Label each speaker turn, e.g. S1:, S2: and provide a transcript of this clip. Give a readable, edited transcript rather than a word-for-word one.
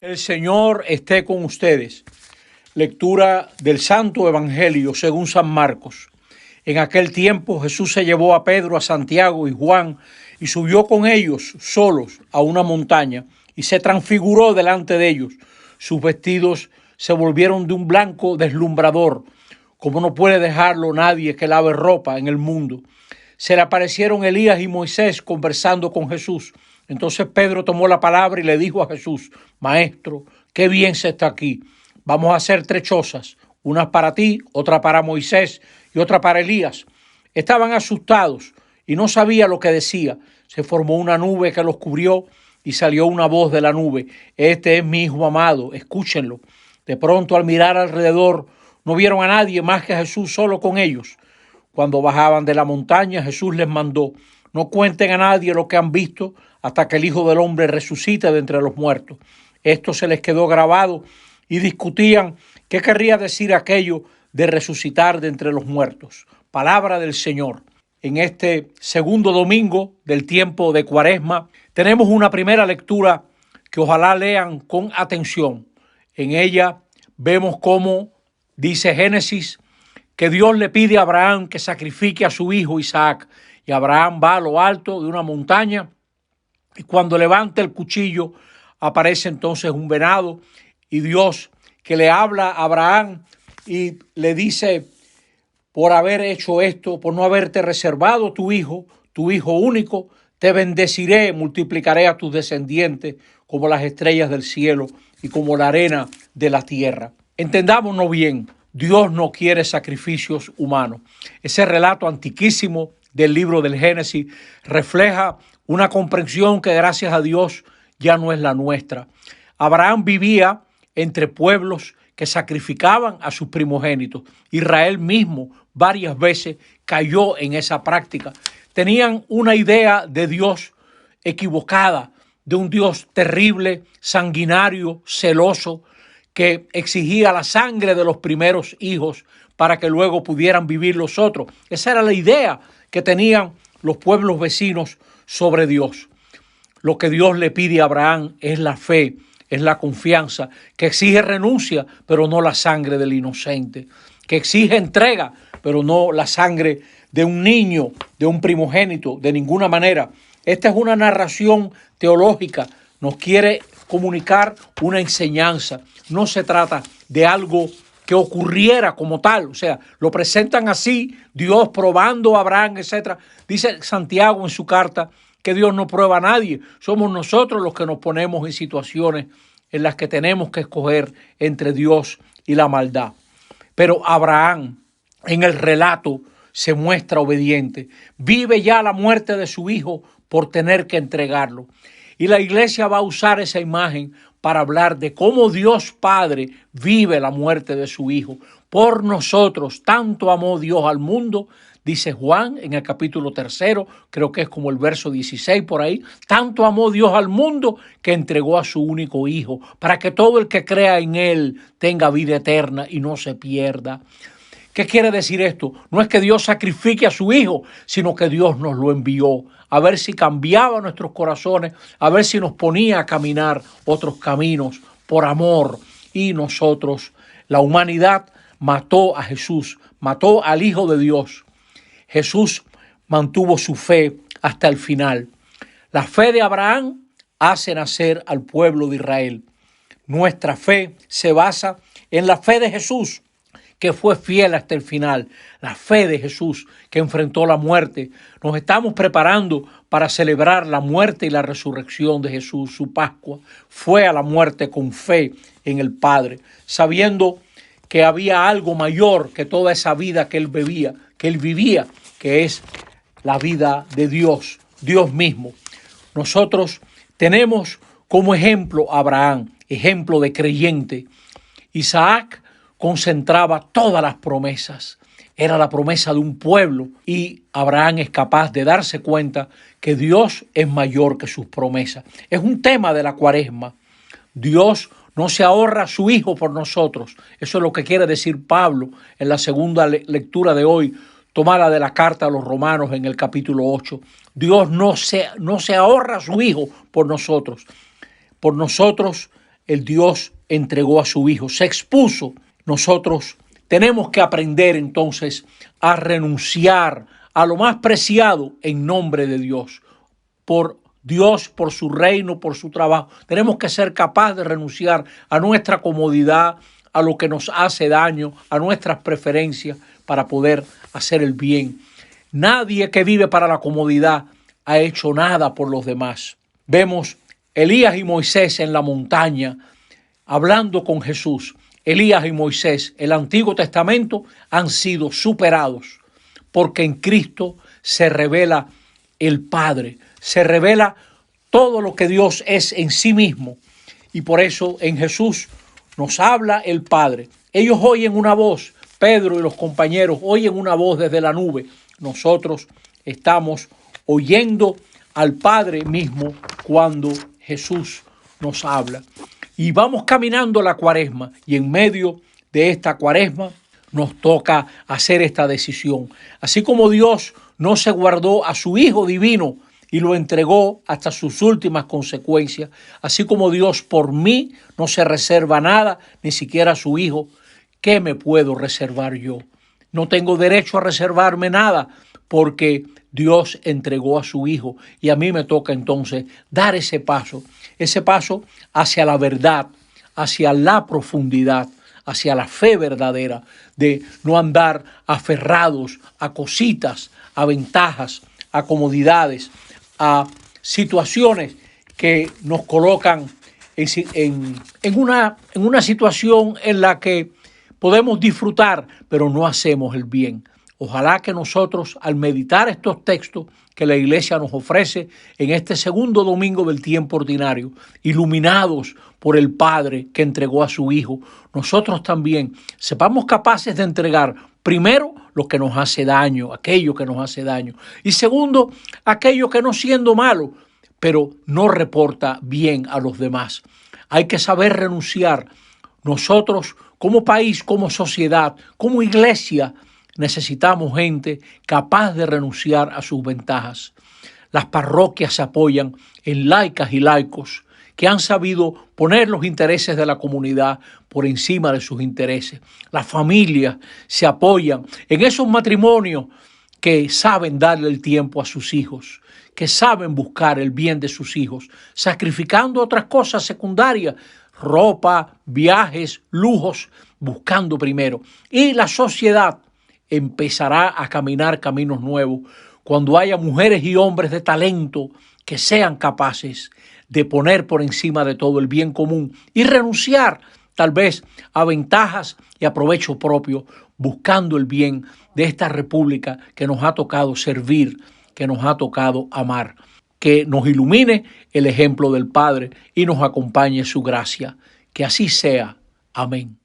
S1: El Señor esté con ustedes. Lectura del Santo Evangelio según San Marcos. En aquel tiempo Jesús se llevó a Pedro, a Santiago y Juan y subió con ellos solos a una montaña y se transfiguró delante de ellos. Sus vestidos se volvieron de un blanco deslumbrador, como no puede dejarlo nadie que lave ropa en el mundo. Se le aparecieron Elías y Moisés conversando con Jesús. Entonces Pedro tomó la palabra y le dijo a Jesús: Maestro, qué bien se está aquí. Vamos a hacer 3 chozas, una para ti, otra para Moisés y otra para Elías. Estaban asustados y no sabía lo que decía. Se formó una nube que los cubrió y salió una voz de la nube: Este es mi Hijo amado, escúchenlo. De pronto, al mirar alrededor, no vieron a nadie más que a Jesús solo con ellos. Cuando bajaban de la montaña, Jesús les mandó: No cuenten a nadie lo que han visto hasta que el Hijo del Hombre resucite de entre los muertos. Esto se les quedó grabado y discutían qué querría decir aquello de resucitar de entre los muertos. Palabra del Señor. En este segundo domingo del tiempo de Cuaresma tenemos una primera lectura que ojalá lean con atención. En ella vemos cómo dice Génesis que Dios le pide a Abraham que sacrifique a su hijo Isaac. Y Abraham va a lo alto de una montaña y cuando levanta el cuchillo aparece entonces un venado y Dios que le habla a Abraham y le dice: por haber hecho esto, por no haberte reservado tu hijo único, te bendeciré, multiplicaré a tus descendientes como las estrellas del cielo y como la arena de la tierra. Entendámonos bien, Dios no quiere sacrificios humanos. Ese relato antiquísimo del libro del Génesis refleja una comprensión que gracias a Dios ya no es la nuestra. Abraham vivía entre pueblos que sacrificaban a sus primogénitos. Israel mismo varias veces cayó en esa práctica. Tenían una idea de Dios equivocada, de un Dios terrible, sanguinario, celoso, que exigía la sangre de los primeros hijos para que luego pudieran vivir los otros. Esa era la idea que tenían los pueblos vecinos sobre Dios. Lo que Dios le pide a Abraham es la fe, es la confianza, que exige renuncia, pero no la sangre del inocente, que exige entrega, pero no la sangre de un niño, de un primogénito, de ninguna manera. Esta es una narración teológica, nos quiere comunicar una enseñanza. No se trata de algo que ocurriera como tal, o sea, lo presentan así, Dios probando a Abraham, etc. Dice Santiago en su carta que Dios no prueba a nadie, somos nosotros los que nos ponemos en situaciones en las que tenemos que escoger entre Dios y la maldad. Pero Abraham en el relato se muestra obediente, vive ya la muerte de su hijo por tener que entregarlo. Y la iglesia va a usar esa imagen para hablar de cómo Dios Padre vive la muerte de su Hijo. Por nosotros, tanto amó Dios al mundo, dice Juan en el capítulo 3, creo que es como el verso 16 por ahí, tanto amó Dios al mundo que entregó a su único Hijo, para que todo el que crea en Él tenga vida eterna y no se pierda. ¿Qué quiere decir esto? No es que Dios sacrifique a su Hijo, sino que Dios nos lo envió a ver si cambiaba nuestros corazones, a ver si nos ponía a caminar otros caminos por amor. Y nosotros, la humanidad, mató a Jesús, mató al Hijo de Dios. Jesús mantuvo su fe hasta el final. La fe de Abraham hace nacer al pueblo de Israel. Nuestra fe se basa en la fe de Jesús, que fue fiel hasta el final, la fe de Jesús que enfrentó la muerte. Nos estamos preparando para celebrar la muerte y la resurrección de Jesús, su Pascua. Fue a la muerte con fe en el Padre, sabiendo que había algo mayor que toda esa vida que él vivía, que es la vida de Dios, Dios mismo. Nosotros tenemos como ejemplo a Abraham, ejemplo de creyente. Isaac concentraba todas las promesas. Era la promesa de un pueblo y Abraham es capaz de darse cuenta que Dios es mayor que sus promesas. Es un tema de la Cuaresma. Dios no se ahorra a su Hijo por nosotros. Eso es lo que quiere decir Pablo en la segunda lectura de hoy, tomada de la carta a los Romanos en el capítulo 8. Dios no se ahorra a su Hijo por nosotros. Por nosotros el Dios entregó a su Hijo, se expuso. Nosotros tenemos que aprender entonces a renunciar a lo más preciado en nombre de Dios, por Dios, por su reino, por su trabajo. Tenemos que ser capaces de renunciar a nuestra comodidad, a lo que nos hace daño, a nuestras preferencias para poder hacer el bien. Nadie que vive para la comodidad ha hecho nada por los demás. Vemos Elías y Moisés en la montaña hablando con Jesús. Elías y Moisés, el Antiguo Testamento, han sido superados porque en Cristo se revela el Padre, se revela todo lo que Dios es en sí mismo, y por eso en Jesús nos habla el Padre. Ellos oyen una voz, Pedro y los compañeros oyen una voz desde la nube. Nosotros estamos oyendo al Padre mismo cuando Jesús nos habla. Y vamos caminando la cuaresma, y en medio de esta cuaresma nos toca hacer esta decisión. Así como Dios no se guardó a su Hijo divino y lo entregó hasta sus últimas consecuencias, así como Dios por mí no se reserva nada, ni siquiera a su Hijo, ¿qué me puedo reservar yo? No tengo derecho a reservarme nada porque Dios entregó a su Hijo, y a mí me toca entonces dar ese paso hacia la verdad, hacia la profundidad, hacia la fe verdadera, de no andar aferrados a cositas, a ventajas, a comodidades, a situaciones que nos colocan en una situación en la que podemos disfrutar, pero no hacemos el bien. Ojalá que nosotros, al meditar estos textos que la Iglesia nos ofrece en este segundo domingo del tiempo ordinario, iluminados por el Padre que entregó a su Hijo, nosotros también sepamos capaces de entregar primero lo que nos hace daño, aquello que nos hace daño, y segundo, aquello que no siendo malo, pero no reporta bien a los demás. Hay que saber renunciar. Nosotros, como país, como sociedad, como iglesia, necesitamos gente capaz de renunciar a sus ventajas. Las parroquias se apoyan en laicas y laicos que han sabido poner los intereses de la comunidad por encima de sus intereses. Las familias se apoyan en esos matrimonios que saben darle el tiempo a sus hijos, que saben buscar el bien de sus hijos, sacrificando otras cosas secundarias, ropa, viajes, lujos, buscando primero. Y la sociedad empezará a caminar caminos nuevos cuando haya mujeres y hombres de talento que sean capaces de poner por encima de todo el bien común y renunciar tal vez a ventajas y a provecho propio, buscando el bien de esta república que nos ha tocado servir, que nos ha tocado amar. Que nos ilumine el ejemplo del Padre y nos acompañe su gracia. Que así sea. Amén.